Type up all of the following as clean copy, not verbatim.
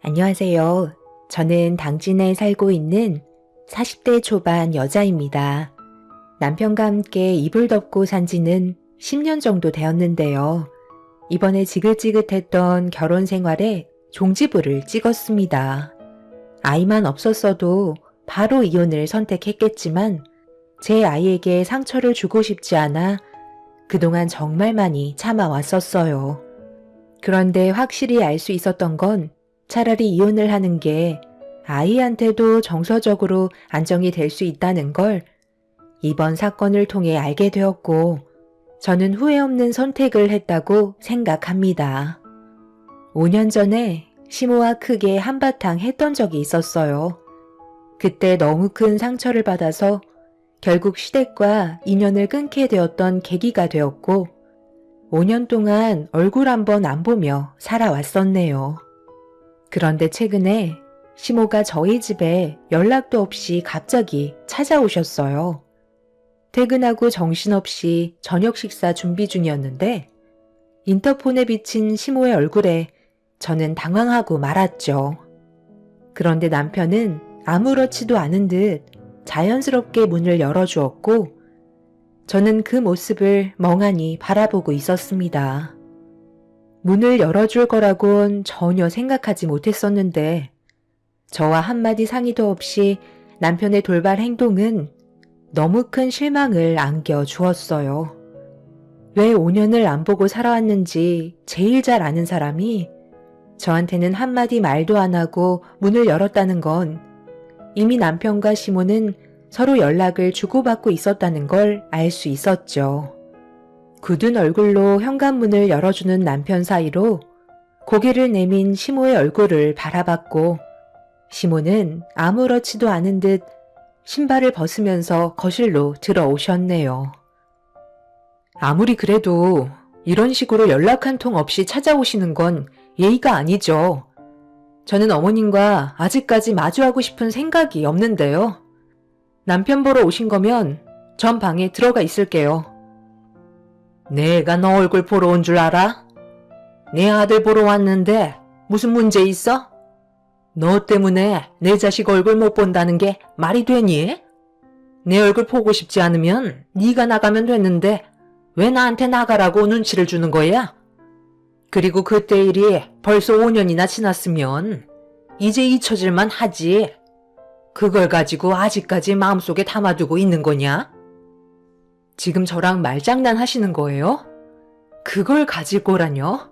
안녕하세요. 저는 당진에 살고 있는 40대 초반 여자입니다. 남편과 함께 이불 덮고 산 지는 10년 정도 되었는데요. 이번에 지긋지긋했던 결혼 생활에 종지부를 찍었습니다. 아이만 없었어도 바로 이혼을 선택했겠지만 제 아이에게 상처를 주고 싶지 않아 그동안 정말 많이 참아왔었어요. 그런데 확실히 알 수 있었던 건 차라리 이혼을 하는 게 아이한테도 정서적으로 안정이 될 수 있다는 걸 이번 사건을 통해 알게 되었고, 저는 후회 없는 선택을 했다고 생각합니다. 5년 전에 시모와 크게 한바탕 했던 적이 있었어요. 그때 너무 큰 상처를 받아서 결국 시댁과 인연을 끊게 되었던 계기가 되었고, 5년 동안 얼굴 한번 안 보며 살아왔었네요. 그런데 최근에 시모가 저희 집에 연락도 없이 갑자기 찾아오셨어요. 퇴근하고 정신없이 저녁 식사 준비 중이었는데 인터폰에 비친 시모의 얼굴에 저는 당황하고 말았죠. 그런데 남편은 아무렇지도 않은 듯 자연스럽게 문을 열어주었고 저는 그 모습을 멍하니 바라보고 있었습니다. 문을 열어줄 거라곤 전혀 생각하지 못했었는데 저와 한마디 상의도 없이 남편의 돌발 행동은 너무 큰 실망을 안겨주었어요. 왜 5년을 안 보고 살아왔는지 제일 잘 아는 사람이 저한테는 한마디 말도 안 하고 문을 열었다는 건 이미 남편과 시모는 서로 연락을 주고받고 있었다는 걸 알 수 있었죠. 굳은 얼굴로 현관문을 열어주는 남편 사이로 고개를 내민 시모의 얼굴을 바라봤고 시모는 아무렇지도 않은 듯 신발을 벗으면서 거실로 들어오셨네요. 아무리 그래도 이런 식으로 연락 한 통 없이 찾아오시는 건 예의가 아니죠. 저는 어머님과 아직까지 마주하고 싶은 생각이 없는데요. 남편 보러 오신 거면 전 방에 들어가 있을게요. 내가 너 얼굴 보러 온 줄 알아? 내 아들 보러 왔는데 무슨 문제 있어? 너 때문에 내 자식 얼굴 못 본다는 게 말이 되니? 내 얼굴 보고 싶지 않으면 네가 나가면 됐는데 왜 나한테 나가라고 눈치를 주는 거야? 그리고 그때 일이 벌써 5년이나 지났으면 이제 잊혀질만 하지. 그걸 가지고 아직까지 마음속에 담아두고 있는 거냐? 지금 저랑 말장난 하시는 거예요? 그걸 가지고라뇨?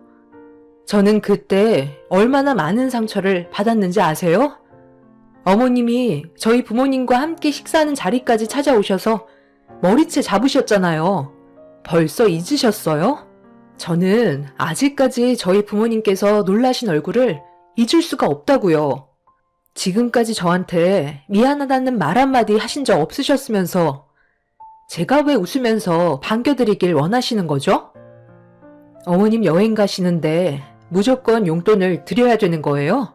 저는 그때 얼마나 많은 상처를 받았는지 아세요? 어머님이 저희 부모님과 함께 식사하는 자리까지 찾아오셔서 머리채 잡으셨잖아요. 벌써 잊으셨어요? 저는 아직까지 저희 부모님께서 놀라신 얼굴을 잊을 수가 없다고요. 지금까지 저한테 미안하다는 말 한마디 하신 적 없으셨으면서 제가 왜 웃으면서 반겨드리길 원하시는 거죠? 어머님 여행 가시는데 무조건 용돈을 드려야 되는 거예요?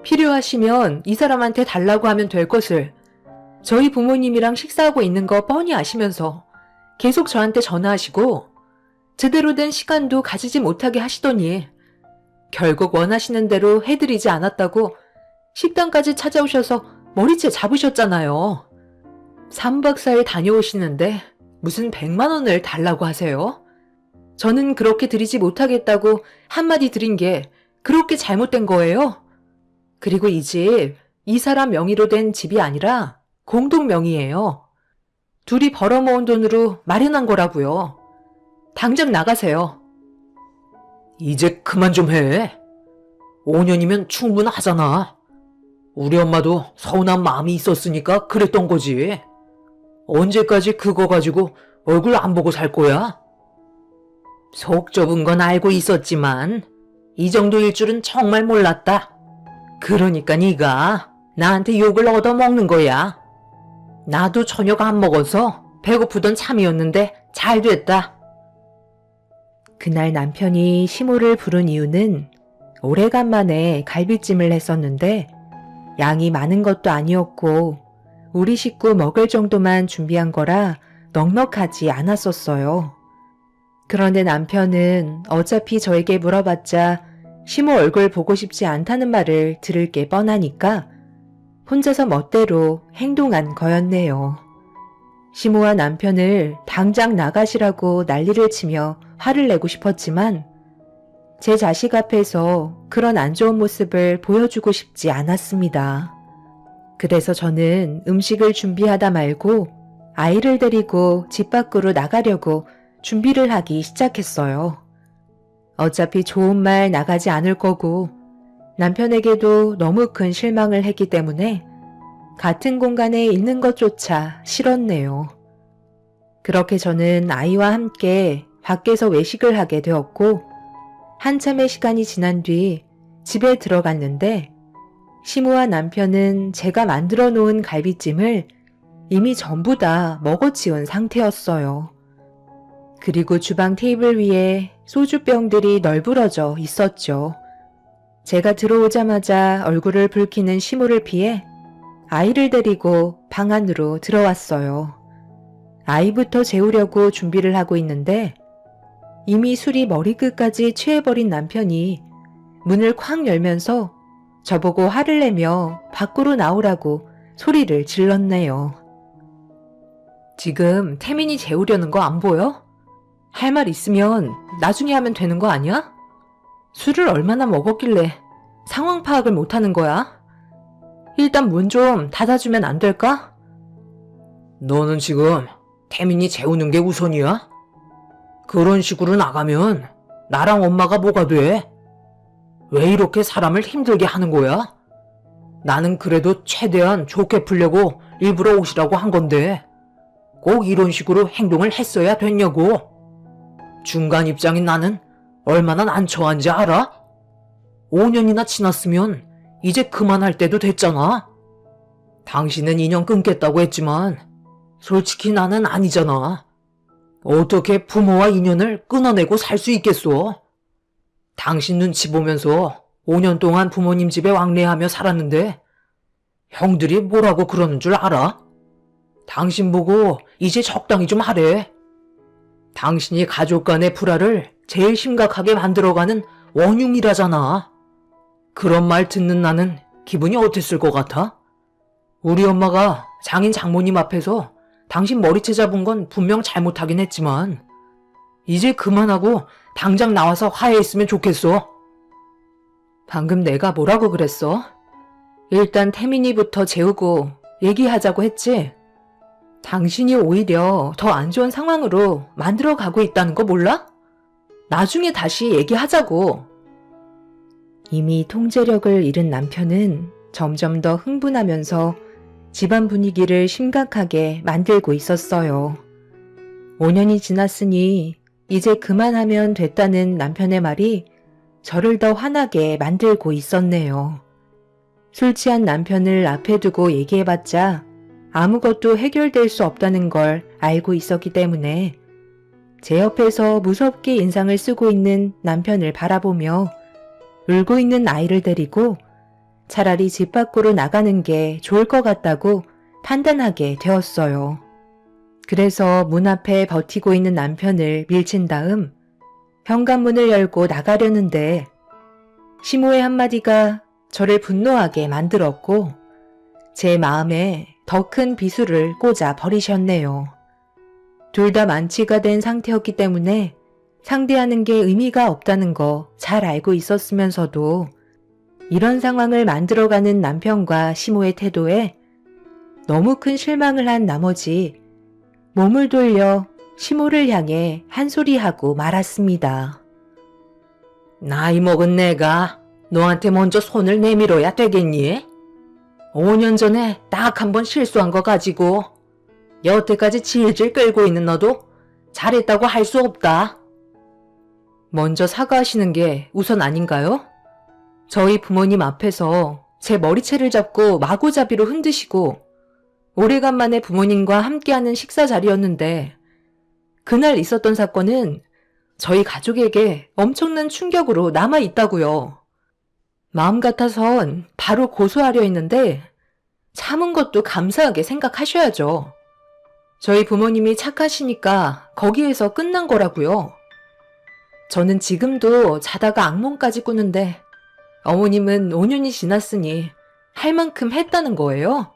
필요하시면 이 사람한테 달라고 하면 될 것을 저희 부모님이랑 식사하고 있는 거 뻔히 아시면서 계속 저한테 전화하시고 제대로 된 시간도 가지지 못하게 하시더니 결국 원하시는 대로 해드리지 않았다고 식당까지 찾아오셔서 머리채 잡으셨잖아요. 3박 4일 다녀오시는데 무슨 100만 원을 달라고 하세요? 저는 그렇게 드리지 못하겠다고 한마디 드린 게 그렇게 잘못된 거예요? 그리고 이 집, 이 사람 명의로 된 집이 아니라 공동 명의예요. 둘이 벌어모은 돈으로 마련한 거라고요. 당장 나가세요. 이제 그만 좀 해. 5년이면 충분하잖아. 우리 엄마도 서운한 마음이 있었으니까 그랬던 거지. 언제까지 그거 가지고 얼굴 안 보고 살 거야? 속 좁은 건 알고 있었지만 이 정도일 줄은 정말 몰랐다. 그러니까 네가 나한테 욕을 얻어먹는 거야. 나도 저녁 안 먹어서 배고프던 참이었는데 잘 됐다. 그날 남편이 시모를 부른 이유는 오래간만에 갈비찜을 했었는데 양이 많은 것도 아니었고 우리 식구 먹을 정도만 준비한 거라 넉넉하지 않았었어요. 그런데 남편은 어차피 저에게 물어봤자 시모 얼굴 보고 싶지 않다는 말을 들을 게 뻔하니까 혼자서 멋대로 행동한 거였네요. 시모와 남편을 당장 나가시라고 난리를 치며 화를 내고 싶었지만 제 자식 앞에서 그런 안 좋은 모습을 보여주고 싶지 않았습니다. 그래서 저는 음식을 준비하다 말고 아이를 데리고 집 밖으로 나가려고 준비를 하기 시작했어요. 어차피 좋은 말 나가지 않을 거고 남편에게도 너무 큰 실망을 했기 때문에 같은 공간에 있는 것조차 싫었네요. 그렇게 저는 아이와 함께 밖에서 외식을 하게 되었고 한참의 시간이 지난 뒤 집에 들어갔는데 시모와 남편은 제가 만들어 놓은 갈비찜을 이미 전부 다 먹어치운 상태였어요. 그리고 주방 테이블 위에 소주병들이 널브러져 있었죠. 제가 들어오자마자 얼굴을 붉히는 시모를 피해 아이를 데리고 방 안으로 들어왔어요. 아이부터 재우려고 준비를 하고 있는데 이미 술이 머리끝까지 취해버린 남편이 문을 쾅 열면서 저보고 화를 내며 밖으로 나오라고 소리를 질렀네요. 지금 태민이 재우려는 거 안 보여? 할 말 있으면 나중에 하면 되는 거 아니야? 술을 얼마나 먹었길래 상황 파악을 못하는 거야? 일단 문 좀 닫아주면 안 될까? 너는 지금 태민이 재우는 게 우선이야? 그런 식으로 나가면 나랑 엄마가 뭐가 돼? 왜 이렇게 사람을 힘들게 하는 거야? 나는 그래도 최대한 좋게 풀려고 일부러 오시라고 한 건데 꼭 이런 식으로 행동을 했어야 됐냐고. 중간 입장인 나는 얼마나 난처한지 알아? 5년이나 지났으면 이제 그만할 때도 됐잖아. 당신은 인연 끊겠다고 했지만 솔직히 나는 아니잖아. 어떻게 부모와 인연을 끊어내고 살 수 있겠소? 당신 눈치 보면서 5년 동안 부모님 집에 왕래하며 살았는데 형들이 뭐라고 그러는 줄 알아? 당신 보고 이제 적당히 좀 하래. 당신이 가족 간의 불화를 제일 심각하게 만들어가는 원흉이라잖아. 그런 말 듣는 나는 기분이 어땠을 것 같아? 우리 엄마가 장인 장모님 앞에서 당신 머리채 잡은 건 분명 잘못하긴 했지만 이제 그만하고 당장 나와서 화해했으면 좋겠어. 방금 내가 뭐라고 그랬어? 일단 태민이부터 재우고 얘기하자고 했지? 당신이 오히려 더 안 좋은 상황으로 만들어가고 있다는 거 몰라? 나중에 다시 얘기하자고. 이미 통제력을 잃은 남편은 점점 더 흥분하면서 집안 분위기를 심각하게 만들고 있었어요. 5년이 지났으니 이제 그만하면 됐다는 남편의 말이 저를 더 화나게 만들고 있었네요. 술 취한 남편을 앞에 두고 얘기해봤자 아무것도 해결될 수 없다는 걸 알고 있었기 때문에 제 옆에서 무섭게 인상을 쓰고 있는 남편을 바라보며 울고 있는 아이를 데리고 차라리 집 밖으로 나가는 게 좋을 것 같다고 판단하게 되었어요. 그래서 문 앞에 버티고 있는 남편을 밀친 다음 현관문을 열고 나가려는데 시모의 한마디가 저를 분노하게 만들었고 제 마음에 더 큰 비수를 꽂아 버리셨네요. 둘 다 만취가 된 상태였기 때문에 상대하는 게 의미가 없다는 거 잘 알고 있었으면서도 이런 상황을 만들어가는 남편과 시모의 태도에 너무 큰 실망을 한 나머지 몸을 돌려 시모를 향해 한 소리 하고 말았습니다. 나이 먹은 내가 너한테 먼저 손을 내밀어야 되겠니? 5년 전에 딱 한 번 실수한 거 가지고 여태까지 질질 끌고 있는 너도 잘했다고 할 수 없다. 먼저 사과하시는 게 우선 아닌가요? 저희 부모님 앞에서 제 머리채를 잡고 마구잡이로 흔드시고 오래간만에 부모님과 함께하는 식사 자리였는데 그날 있었던 사건은 저희 가족에게 엄청난 충격으로 남아있다고요. 마음 같아선 바로 고소하려 했는데 참은 것도 감사하게 생각하셔야죠. 저희 부모님이 착하시니까 거기에서 끝난 거라고요. 저는 지금도 자다가 악몽까지 꾸는데 어머님은 5년이 지났으니 할 만큼 했다는 거예요.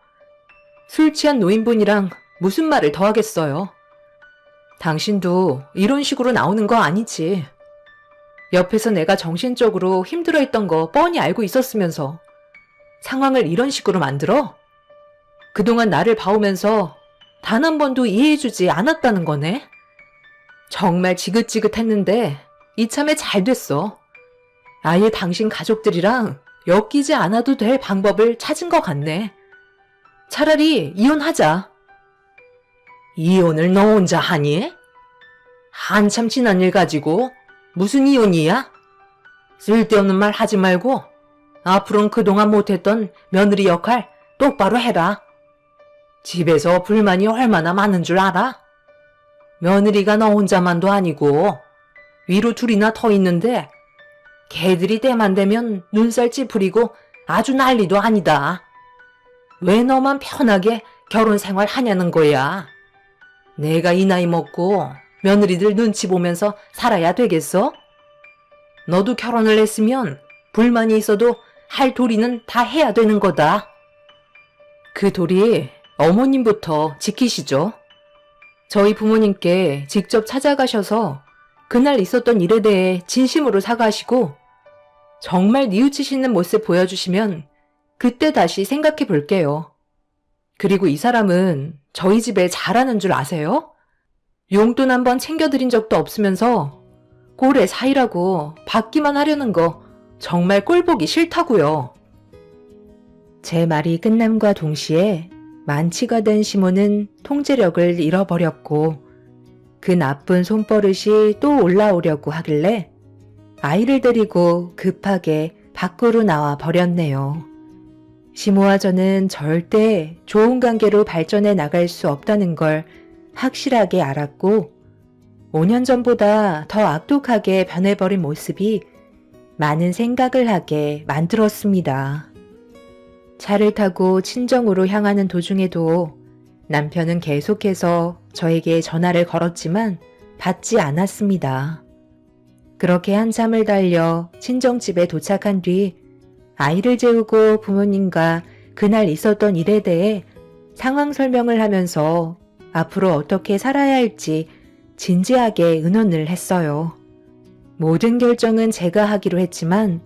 술 취한 노인분이랑 무슨 말을 더 하겠어요. 당신도 이런 식으로 나오는 거 아니지. 옆에서 내가 정신적으로 힘들어했던 거 뻔히 알고 있었으면서 상황을 이런 식으로 만들어? 그동안 나를 봐오면서 단 한 번도 이해해주지 않았다는 거네? 정말 지긋지긋했는데 이참에 잘 됐어. 아예 당신 가족들이랑 엮이지 않아도 될 방법을 찾은 것 같네. 차라리 이혼하자. 이혼을 너 혼자 하니? 한참 지난 일 가지고 무슨 이혼이야? 쓸데없는 말 하지 말고 앞으로는 그동안 못했던 며느리 역할 똑바로 해라. 집에서 불만이 얼마나 많은 줄 알아? 며느리가 너 혼자만도 아니고 위로 둘이나 더 있는데 걔들이 때만 되면 눈살 찌푸리고 아주 난리도 아니다. 왜 너만 편하게 결혼 생활 하냐는 거야. 내가 이 나이 먹고 며느리들 눈치 보면서 살아야 되겠어? 너도 결혼을 했으면 불만이 있어도 할 도리는 다 해야 되는 거다. 그 도리 어머님부터 지키시죠. 저희 부모님께 직접 찾아가셔서 그날 있었던 일에 대해 진심으로 사과하시고 정말 뉘우치시는 모습 보여주시면 그때 다시 생각해 볼게요. 그리고 이 사람은 저희 집에 잘하는 줄 아세요? 용돈 한번 챙겨드린 적도 없으면서 꼴의 사이라고 받기만 하려는 거 정말 꼴보기 싫다고요. 제 말이 끝남과 동시에 만취가 된 시모는 통제력을 잃어버렸고 그 나쁜 손버릇이 또 올라오려고 하길래 아이를 데리고 급하게 밖으로 나와 버렸네요. 시모와 저는 절대 좋은 관계로 발전해 나갈 수 없다는 걸 확실하게 알았고 5년 전보다 더 악독하게 변해버린 모습이 많은 생각을 하게 만들었습니다. 차를 타고 친정으로 향하는 도중에도 남편은 계속해서 저에게 전화를 걸었지만 받지 않았습니다. 그렇게 한참을 달려 친정집에 도착한 뒤 아이를 재우고 부모님과 그날 있었던 일에 대해 상황 설명을 하면서 앞으로 어떻게 살아야 할지 진지하게 의논을 했어요. 모든 결정은 제가 하기로 했지만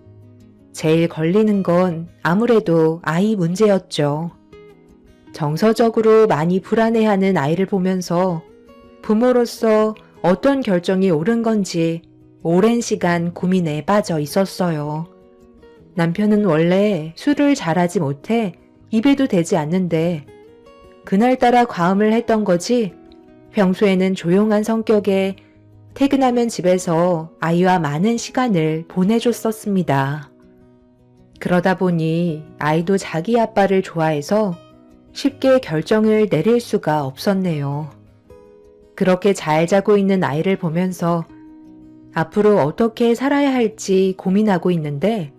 제일 걸리는 건 아무래도 아이 문제였죠. 정서적으로 많이 불안해하는 아이를 보면서 부모로서 어떤 결정이 옳은 건지 오랜 시간 고민에 빠져 있었어요. 남편은 원래 술을 잘하지 못해 입에도 대지 않는데 그날따라 과음을 했던 거지 평소에는 조용한 성격에 퇴근하면 집에서 아이와 많은 시간을 보내줬었습니다. 그러다 보니 아이도 자기 아빠를 좋아해서 쉽게 결정을 내릴 수가 없었네요. 그렇게 잘 자고 있는 아이를 보면서 앞으로 어떻게 살아야 할지 고민하고 있는데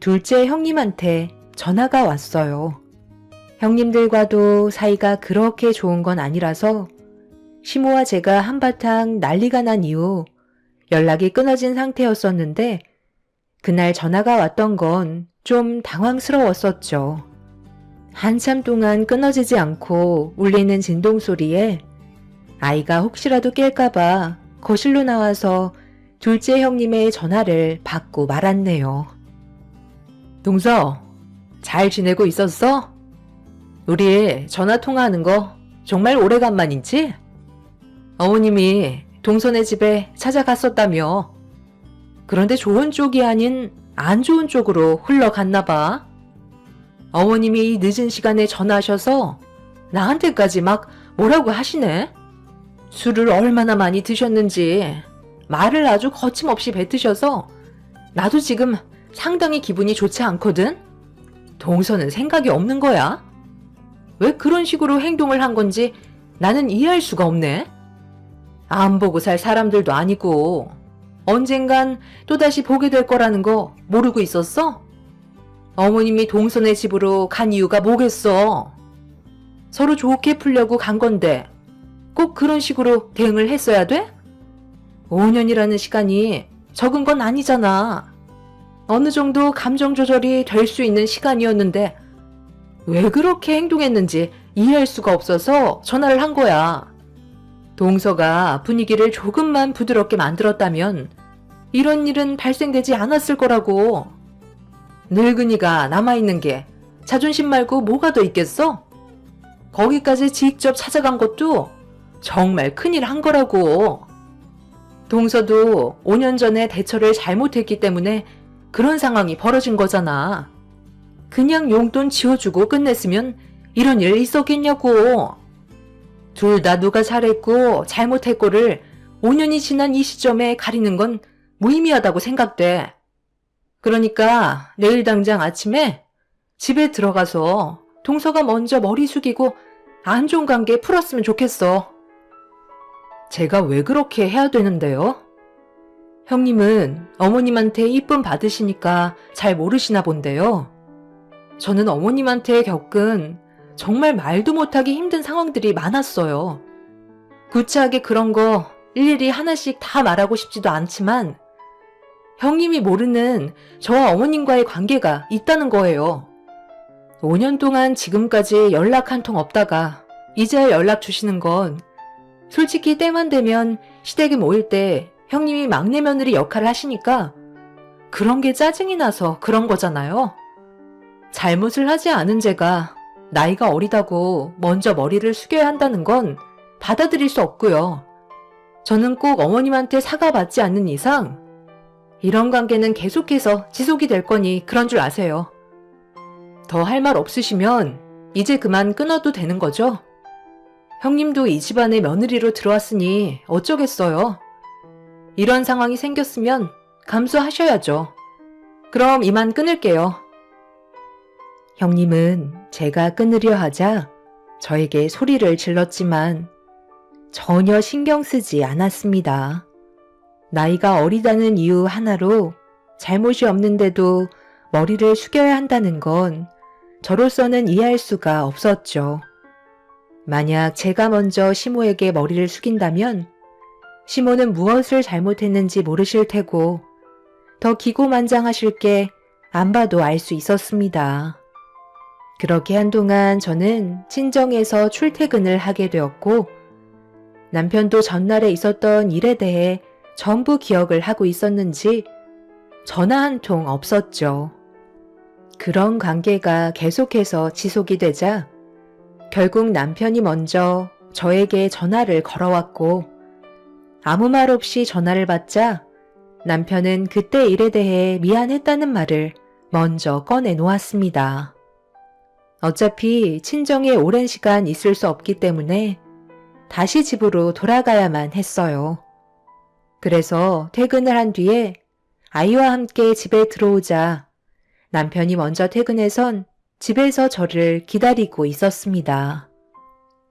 둘째 형님한테 전화가 왔어요. 형님들과도 사이가 그렇게 좋은 건 아니라서 시모와 제가 한바탕 난리가 난 이후 연락이 끊어진 상태였었는데 그날 전화가 왔던 건 좀 당황스러웠었죠. 한참 동안 끊어지지 않고 울리는 진동 소리에 아이가 혹시라도 깰까봐 거실로 나와서 둘째 형님의 전화를 받고 말았네요. 동서, 잘 지내고 있었어? 우리 전화 통화하는 거 정말 오래간만이지? 어머님이 동선의 집에 찾아갔었다며. 그런데 좋은 쪽이 아닌 안 좋은 쪽으로 흘러갔나 봐. 어머님이 이 늦은 시간에 전화하셔서 나한테까지 막 뭐라고 하시네. 술을 얼마나 많이 드셨는지 말을 아주 거침없이 뱉으셔서 나도 지금 상당히 기분이 좋지 않거든? 동서는 생각이 없는 거야? 왜 그런 식으로 행동을 한 건지 나는 이해할 수가 없네. 안 보고 살 사람들도 아니고 언젠간 또다시 보게 될 거라는 거 모르고 있었어? 어머님이 동선의 집으로 간 이유가 뭐겠어? 서로 좋게 풀려고 간 건데 꼭 그런 식으로 대응을 했어야 돼? 5년이라는 시간이 적은 건 아니잖아. 어느 정도 감정 조절이 될 수 있는 시간이었는데 왜 그렇게 행동했는지 이해할 수가 없어서 전화를 한 거야. 동서가 분위기를 조금만 부드럽게 만들었다면 이런 일은 발생되지 않았을 거라고. 늙은이가 남아있는 게 자존심 말고 뭐가 더 있겠어? 거기까지 직접 찾아간 것도 정말 큰일 한 거라고. 동서도 5년 전에 대처를 잘못했기 때문에 그런 상황이 벌어진 거잖아. 그냥 용돈 지어주고 끝냈으면 이런 일 있었겠냐고. 둘 다 누가 잘했고 잘못했고를 5년이 지난 이 시점에 가리는 건 무의미하다고 생각돼. 그러니까 내일 당장 아침에 집에 들어가서 동서가 먼저 머리 숙이고 안 좋은 관계 풀었으면 좋겠어. 제가 왜 그렇게 해야 되는데요? 형님은 어머님한테 이쁨 받으시니까 잘 모르시나 본데요. 저는 어머님한테 겪은 정말 말도 못하기 힘든 상황들이 많았어요. 구체하게 그런 거 일일이 하나씩 다 말하고 싶지도 않지만 형님이 모르는 저와 어머님과의 관계가 있다는 거예요. 5년 동안 지금까지 연락 한 통 없다가 이제야 연락 주시는 건 솔직히 때만 되면 시댁에 모일 때 형님이 막내 며느리 역할을 하시니까 그런 게 짜증이 나서 그런 거잖아요. 잘못을 하지 않은 제가 나이가 어리다고 먼저 머리를 숙여야 한다는 건 받아들일 수 없고요. 저는 꼭 어머님한테 사과받지 않는 이상 이런 관계는 계속해서 지속이 될 거니 그런 줄 아세요. 더 할 말 없으시면 이제 그만 끊어도 되는 거죠? 형님도 이 집안의 며느리로 들어왔으니 어쩌겠어요. 이런 상황이 생겼으면 감수하셔야죠. 그럼 이만 끊을게요. 형님은 제가 끊으려 하자 저에게 소리를 질렀지만 전혀 신경 쓰지 않았습니다. 나이가 어리다는 이유 하나로 잘못이 없는데도 머리를 숙여야 한다는 건 저로서는 이해할 수가 없었죠. 만약 제가 먼저 시모에게 머리를 숙인다면 시모는 무엇을 잘못했는지 모르실 테고 더 기고만장하실 게 안 봐도 알 수 있었습니다. 그렇게 한동안 저는 친정에서 출퇴근을 하게 되었고 남편도 전날에 있었던 일에 대해 전부 기억을 하고 있었는지 전화 한 통 없었죠. 그런 관계가 계속해서 지속이 되자 결국 남편이 먼저 저에게 전화를 걸어왔고 아무 말 없이 전화를 받자 남편은 그때 일에 대해 미안했다는 말을 먼저 꺼내 놓았습니다. 어차피 친정에 오랜 시간 있을 수 없기 때문에 다시 집으로 돌아가야만 했어요. 그래서 퇴근을 한 뒤에 아이와 함께 집에 들어오자 남편이 먼저 퇴근해선 집에서 저를 기다리고 있었습니다.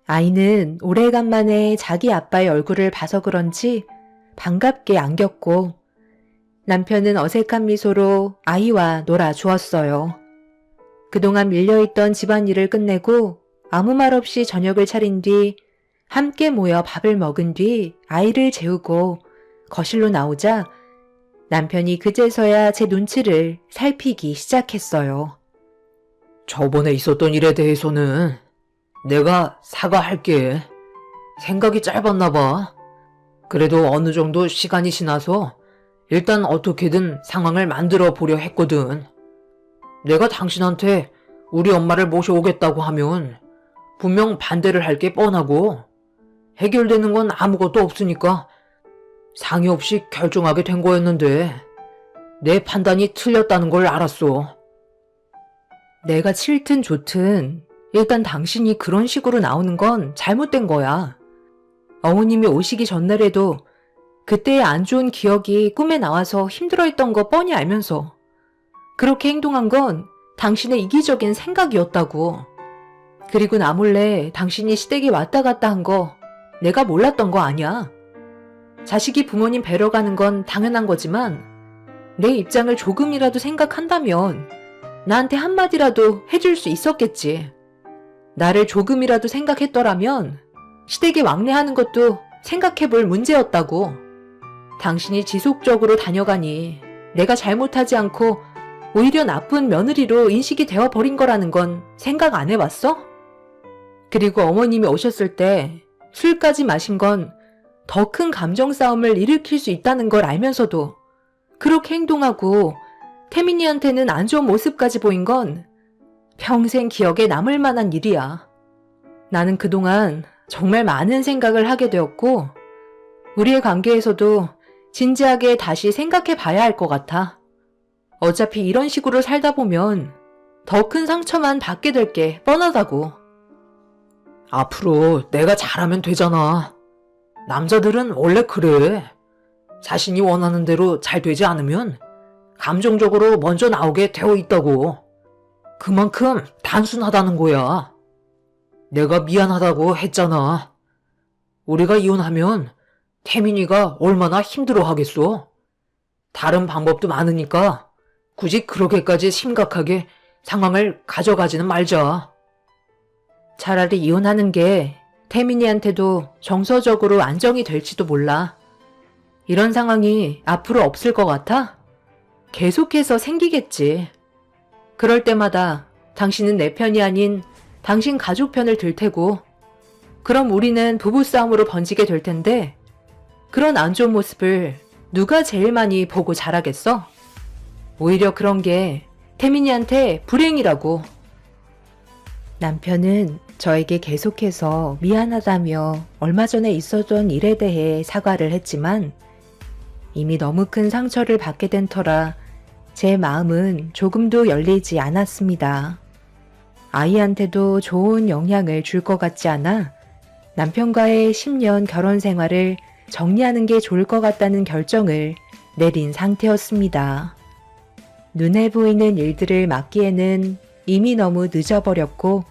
아이는 오래간만에 자기 아빠의 얼굴을 봐서 그런지 반갑게 안겼고 남편은 어색한 미소로 아이와 놀아주었어요. 그동안 밀려있던 집안일을 끝내고 아무 말 없이 저녁을 차린 뒤 함께 모여 밥을 먹은 뒤 아이를 재우고 거실로 나오자 남편이 그제서야 제 눈치를 살피기 시작했어요. 저번에 있었던 일에 대해서는 내가 사과할게. 생각이 짧았나 봐. 그래도 어느 정도 시간이 지나서 일단 어떻게든 상황을 만들어 보려 했거든. 내가 당신한테 우리 엄마를 모셔오겠다고 하면 분명 반대를 할 게 뻔하고 해결되는 건 아무것도 없으니까 상의 없이 결정하게 된 거였는데 내 판단이 틀렸다는 걸 알았어. 내가 싫든 좋든 일단 당신이 그런 식으로 나오는 건 잘못된 거야. 어머님이 오시기 전날에도 그때의 안 좋은 기억이 꿈에 나와서 힘들어했던 거 뻔히 알면서 그렇게 행동한 건 당신의 이기적인 생각이었다고. 그리고 나 몰래 당신이 시댁에 왔다 갔다 한 거 내가 몰랐던 거 아니야. 자식이 부모님 뵈러 가는 건 당연한 거지만 내 입장을 조금이라도 생각한다면 나한테 한마디라도 해줄 수 있었겠지. 나를 조금이라도 생각했더라면 시댁에 왕래하는 것도 생각해볼 문제였다고. 당신이 지속적으로 다녀가니 내가 잘못하지 않고 오히려 나쁜 며느리로 인식이 되어버린 거라는 건 생각 안 해봤어? 그리고 어머님이 오셨을 때 술까지 마신 건 더 큰 감정 싸움을 일으킬 수 있다는 걸 알면서도 그렇게 행동하고 태민이한테는 안 좋은 모습까지 보인 건 평생 기억에 남을 만한 일이야. 나는 그동안 정말 많은 생각을 하게 되었고 우리의 관계에서도 진지하게 다시 생각해 봐야 할 것 같아. 어차피 이런 식으로 살다 보면 더 큰 상처만 받게 될 게 뻔하다고. 앞으로 내가 잘하면 되잖아. 남자들은 원래 그래. 자신이 원하는 대로 잘 되지 않으면 감정적으로 먼저 나오게 되어 있다고. 그만큼 단순하다는 거야. 내가 미안하다고 했잖아. 우리가 이혼하면 태민이가 얼마나 힘들어 하겠어. 다른 방법도 많으니까 굳이 그렇게까지 심각하게 상황을 가져가지는 말자. 차라리 이혼하는 게 태민이한테도 정서적으로 안정이 될지도 몰라. 이런 상황이 앞으로 없을 것 같아? 계속해서 생기겠지. 그럴 때마다 당신은 내 편이 아닌 당신 가족 편을 들 테고, 그럼 우리는 부부싸움으로 번지게 될 텐데, 그런 안 좋은 모습을 누가 제일 많이 보고 자라겠어? 오히려 그런 게 태민이한테 불행이라고. 남편은 저에게 계속해서 미안하다며 얼마 전에 있었던 일에 대해 사과를 했지만 이미 너무 큰 상처를 받게 된 터라 제 마음은 조금도 열리지 않았습니다. 아이한테도 좋은 영향을 줄 것 같지 않아 남편과의 10년 결혼 생활을 정리하는 게 좋을 것 같다는 결정을 내린 상태였습니다. 눈에 보이는 일들을 막기에는 이미 너무 늦어버렸고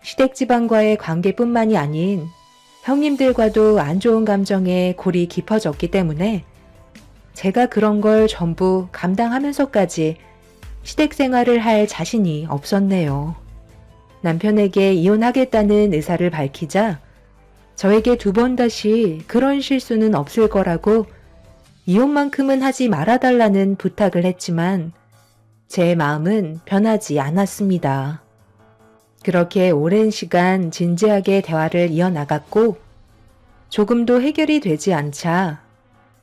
시댁집안과의 관계뿐만이 아닌 형님들과도 안 좋은 감정에 골이 깊어졌기 때문에 제가 그런 걸 전부 감당하면서까지 시댁 생활을 할 자신이 없었네요. 남편에게 이혼하겠다는 의사를 밝히자 저에게 두 번 다시 그런 실수는 없을 거라고 이혼만큼은 하지 말아달라는 부탁을 했지만 제 마음은 변하지 않았습니다. 그렇게 오랜 시간 진지하게 대화를 이어나갔고 조금도 해결이 되지 않자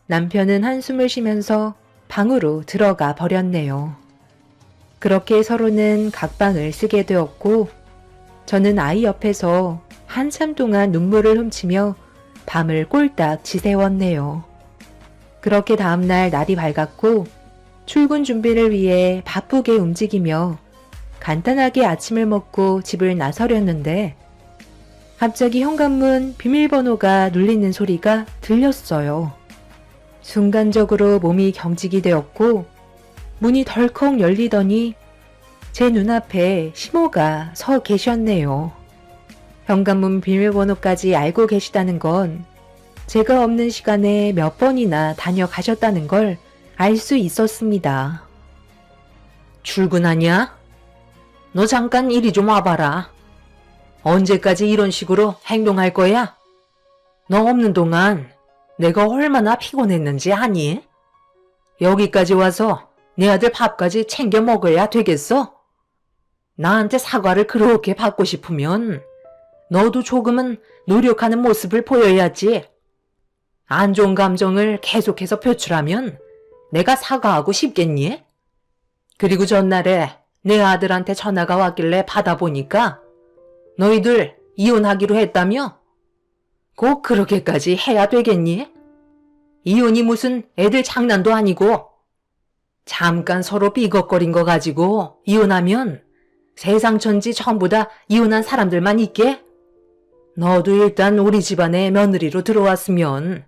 남편은 한숨을 쉬면서 방으로 들어가 버렸네요. 그렇게 서로는 각방을 쓰게 되었고 저는 아이 옆에서 한참 동안 눈물을 훔치며 밤을 꼴딱 지새웠네요. 그렇게 다음날 날이 밝았고 출근 준비를 위해 바쁘게 움직이며 간단하게 아침을 먹고 집을 나서려는데 갑자기 현관문 비밀번호가 눌리는 소리가 들렸어요. 순간적으로 몸이 경직이 되었고 문이 덜컥 열리더니 제 눈앞에 시모가 서 계셨네요. 현관문 비밀번호까지 알고 계시다는 건 제가 없는 시간에 몇 번이나 다녀가셨다는 걸 알 수 있었습니다. 출근하냐? 너 잠깐 이리 좀 와봐라. 언제까지 이런 식으로 행동할 거야? 너 없는 동안 내가 얼마나 피곤했는지 아니? 여기까지 와서 내 아들 밥까지 챙겨 먹어야 되겠어? 나한테 사과를 그렇게 받고 싶으면 너도 조금은 노력하는 모습을 보여야지. 안 좋은 감정을 계속해서 표출하면 내가 사과하고 싶겠니? 그리고 전날에 내 아들한테 전화가 왔길래 받아보니까 너희들 이혼하기로 했다며? 꼭 그렇게까지 해야 되겠니? 이혼이 무슨 애들 장난도 아니고 잠깐 서로 삐걱거린 거 가지고 이혼하면 세상 천지 전부 다 이혼한 사람들만 있게? 너도 일단 우리 집안에 며느리로 들어왔으면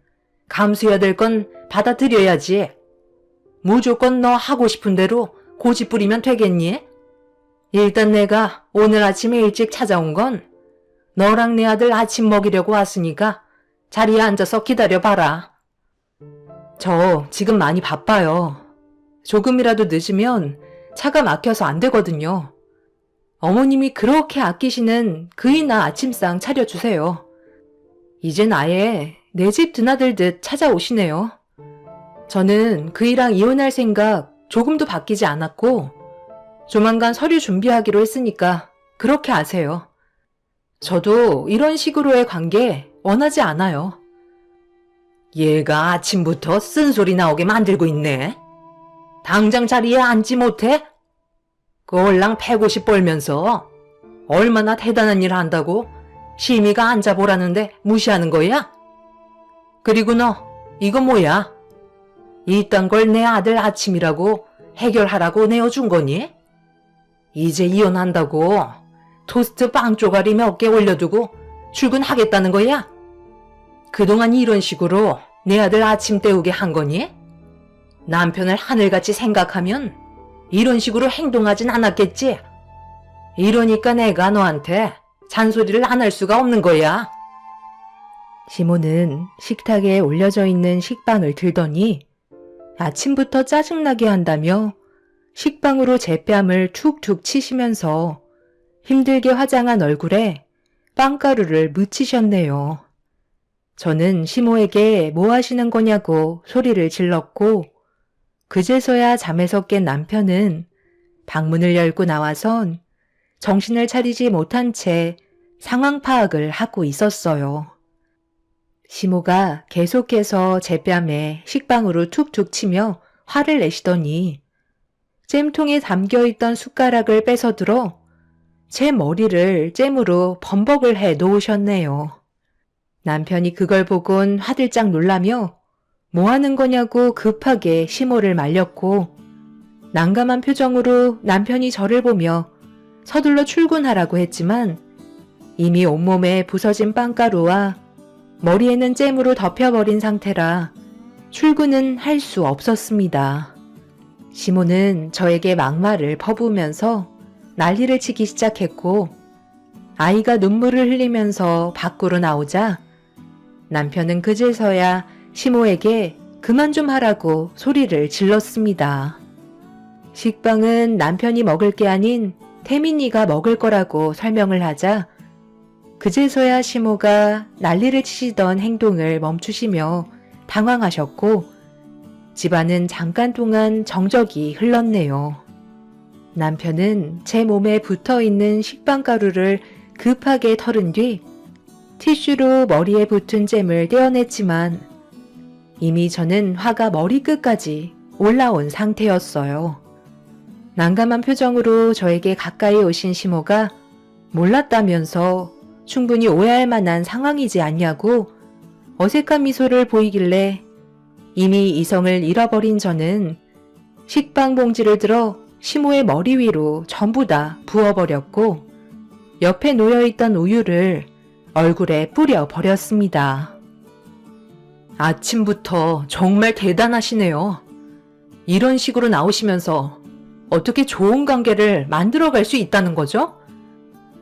감수해야 될 건 받아들여야지. 무조건 너 하고 싶은 대로 고집 부리면 되겠니? 일단 내가 오늘 아침에 일찍 찾아온 건 너랑 내 아들 아침 먹이려고 왔으니까 자리에 앉아서 기다려봐라. 저 지금 많이 바빠요. 조금이라도 늦으면 차가 막혀서 안 되거든요. 어머님이 그렇게 아끼시는 그이나 아침상 차려주세요. 이젠 아예 내 집 드나들듯 찾아오시네요. 저는 그이랑 이혼할 생각 조금도 바뀌지 않았고 조만간 서류 준비하기로 했으니까 그렇게 아세요. 저도 이런 식으로의 관계 원하지 않아요. 얘가 아침부터 쓴소리 나오게 만들고 있네. 당장 자리에 앉지 못해? 꼴랑 150 벌면서 얼마나 대단한 일 한다고 심의가 앉아보라는데 무시하는 거야? 그리고 너 이거 뭐야? 이딴 걸 내 아들 아침이라고 해결하라고 내어준 거니? 이제 이혼한다고 토스트 빵 쪼가리 몇 개 올려두고 출근하겠다는 거야? 그동안 이런 식으로 내 아들 아침 때우게 한 거니? 남편을 하늘같이 생각하면 이런 식으로 행동하진 않았겠지? 이러니까 내가 너한테 잔소리를 안 할 수가 없는 거야. 시모는 식탁에 올려져 있는 식빵을 들더니 아침부터 짜증나게 한다며 식빵으로 제 뺨을 툭툭 치시면서 힘들게 화장한 얼굴에 빵가루를 묻히셨네요. 저는 시모에게 뭐 하시는 거냐고 소리를 질렀고 그제서야 잠에서 깬 남편은 방문을 열고 나와선 정신을 차리지 못한 채 상황 파악을 하고 있었어요. 시모가 계속해서 제 뺨에 식빵으로 툭툭 치며 화를 내시더니 잼통에 담겨있던 숟가락을 뺏어들어 제 머리를 잼으로 범벅을 해 놓으셨네요. 남편이 그걸 보곤 화들짝 놀라며 뭐 하는 거냐고 급하게 시모를 말렸고 난감한 표정으로 남편이 저를 보며 서둘러 출근하라고 했지만 이미 온몸에 부서진 빵가루와 머리에는 잼으로 덮여버린 상태라 출근은 할 수 없었습니다. 시모는 저에게 막말을 퍼부으면서 난리를 치기 시작했고 아이가 눈물을 흘리면서 밖으로 나오자 남편은 그제서야 시모에게 그만 좀 하라고 소리를 질렀습니다. 식빵은 남편이 먹을 게 아닌 태민이가 먹을 거라고 설명을 하자 그제서야 시모가 난리를 치시던 행동을 멈추시며 당황하셨고 집안은 잠깐 동안 정적이 흘렀네요. 남편은 제 몸에 붙어있는 식빵가루를 급하게 털은 뒤 티슈로 머리에 붙은 잼을 떼어냈지만 이미 저는 화가 머리끝까지 올라온 상태였어요. 난감한 표정으로 저에게 가까이 오신 시모가 몰랐다면서 충분히 오해할 만한 상황이지 않냐고 어색한 미소를 보이길래 이미 이성을 잃어버린 저는 식빵 봉지를 들어 시모의 머리 위로 전부 다 부어버렸고 옆에 놓여있던 우유를 얼굴에 뿌려버렸습니다. 아침부터 정말 대단하시네요. 이런 식으로 나오시면서 어떻게 좋은 관계를 만들어갈 수 있다는 거죠?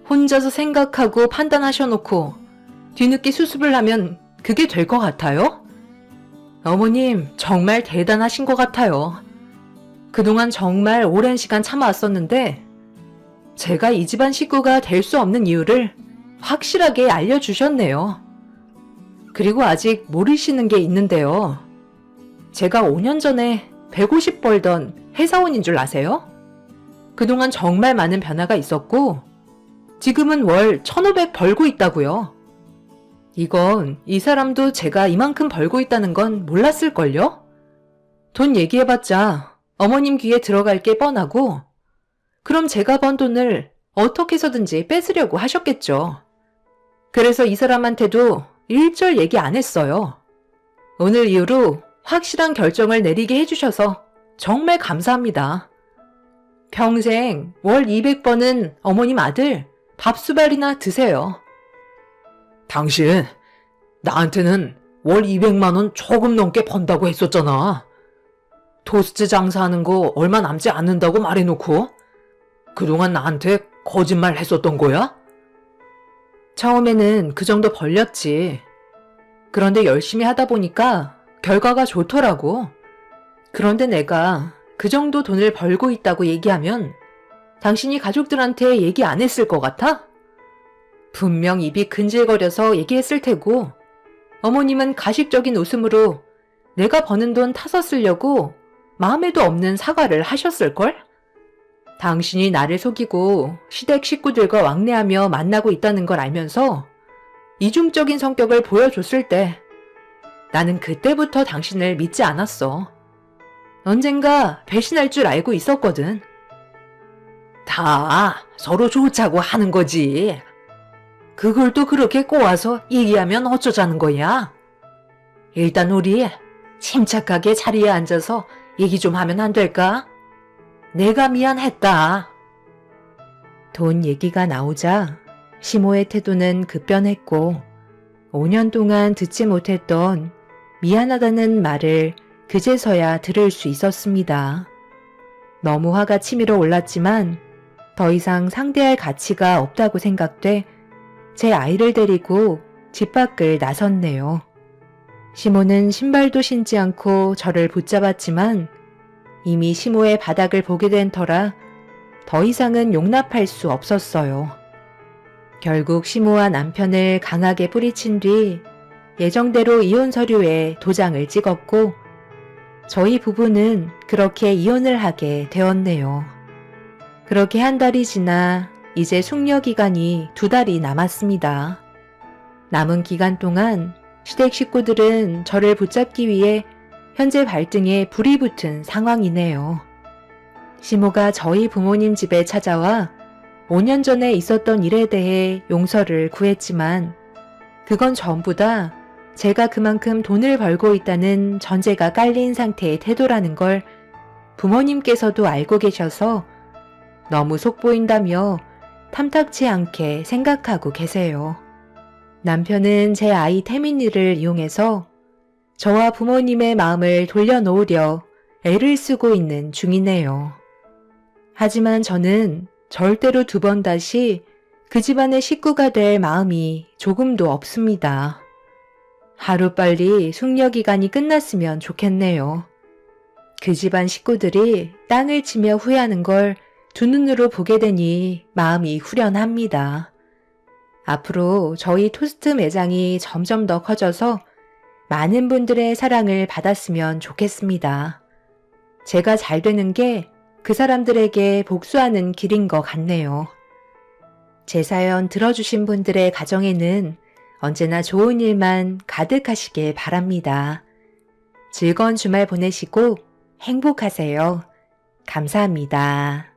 혼자서 생각하고 판단하셔놓고 뒤늦게 수습을 하면 그게 될 것 같아요? 어머님 정말 대단하신 것 같아요. 그동안 정말 오랜 시간 참아왔었는데 제가 이 집안 식구가 될 수 없는 이유를 확실하게 알려주셨네요. 그리고 아직 모르시는 게 있는데요. 제가 5년 전에 150 벌던 회사원인 줄 아세요? 그동안 정말 많은 변화가 있었고 지금은 월 1,500 벌고 있다고요. 이건 이 사람도 제가 이만큼 벌고 있다는 건 몰랐을걸요? 돈 얘기해봤자 어머님 귀에 들어갈 게 뻔하고 그럼 제가 번 돈을 어떻게 해서든지 뺏으려고 하셨겠죠. 그래서 이 사람한테도 일절 얘기 안 했어요. 오늘 이후로 확실한 결정을 내리게 해주셔서 정말 감사합니다. 평생 월 200번은 어머님 아들 밥수발이나 드세요. 당신 나한테는 월 200만 원 조금 넘게 번다고 했었잖아. 토스트 장사하는 거 얼마 남지 않는다고 말해놓고 그동안 나한테 거짓말 했었던 거야? 처음에는 그 정도 벌렸지. 그런데 열심히 하다 보니까 결과가 좋더라고. 그런데 내가 그 정도 돈을 벌고 있다고 얘기하면 당신이 가족들한테 얘기 안 했을 것 같아? 분명 입이 근질거려서 얘기했을 테고 어머님은 가식적인 웃음으로 내가 버는 돈 타서 쓰려고 마음에도 없는 사과를 하셨을걸? 당신이 나를 속이고 시댁 식구들과 왕래하며 만나고 있다는 걸 알면서 이중적인 성격을 보여줬을 때 나는 그때부터 당신을 믿지 않았어. 언젠가 배신할 줄 알고 있었거든. 다 서로 좋자고 하는 거지. 그걸 또 그렇게 꼬아서 얘기하면 어쩌자는 거야? 일단 우리 침착하게 자리에 앉아서 얘기 좀 하면 안 될까? 내가 미안했다. 돈 얘기가 나오자 시모의 태도는 급변했고 5년 동안 듣지 못했던 미안하다는 말을 그제서야 들을 수 있었습니다. 너무 화가 치밀어 올랐지만 더 이상 상대할 가치가 없다고 생각돼 제 아이를 데리고 집 밖을 나섰네요. 시모는 신발도 신지 않고 저를 붙잡았지만 이미 시모의 바닥을 보게 된 터라 더 이상은 용납할 수 없었어요. 결국 시모와 남편을 강하게 뿌리친 뒤 예정대로 이혼 서류에 도장을 찍었고 저희 부부는 그렇게 이혼을 하게 되었네요. 그렇게 한 달이 지나 이제 숙려 기간이 2달이 남았습니다. 남은 기간 동안 시댁 식구들은 저를 붙잡기 위해 현재 발등에 불이 붙은 상황이네요. 시모가 저희 부모님 집에 찾아와 5년 전에 있었던 일에 대해 용서를 구했지만 그건 전부 다 제가 그만큼 돈을 벌고 있다는 전제가 깔린 상태의 태도라는 걸 부모님께서도 알고 계셔서 너무 속보인다며 탐탁치 않게 생각하고 계세요. 남편은 제 아이 태민이를 이용해서 저와 부모님의 마음을 돌려놓으려 애를 쓰고 있는 중이네요. 하지만 저는 절대로 2번 다시 그 집안의 식구가 될 마음이 조금도 없습니다. 하루빨리 숙려 기간이 끝났으면 좋겠네요. 그 집안 식구들이 땅을 치며 후회하는 걸 두 눈으로 보게 되니 마음이 후련합니다. 앞으로 저희 토스트 매장이 점점 더 커져서 많은 분들의 사랑을 받았으면 좋겠습니다. 제가 잘 되는 게 그 사람들에게 복수하는 길인 것 같네요. 제 사연 들어주신 분들의 가정에는 언제나 좋은 일만 가득하시길 바랍니다. 즐거운 주말 보내시고 행복하세요. 감사합니다.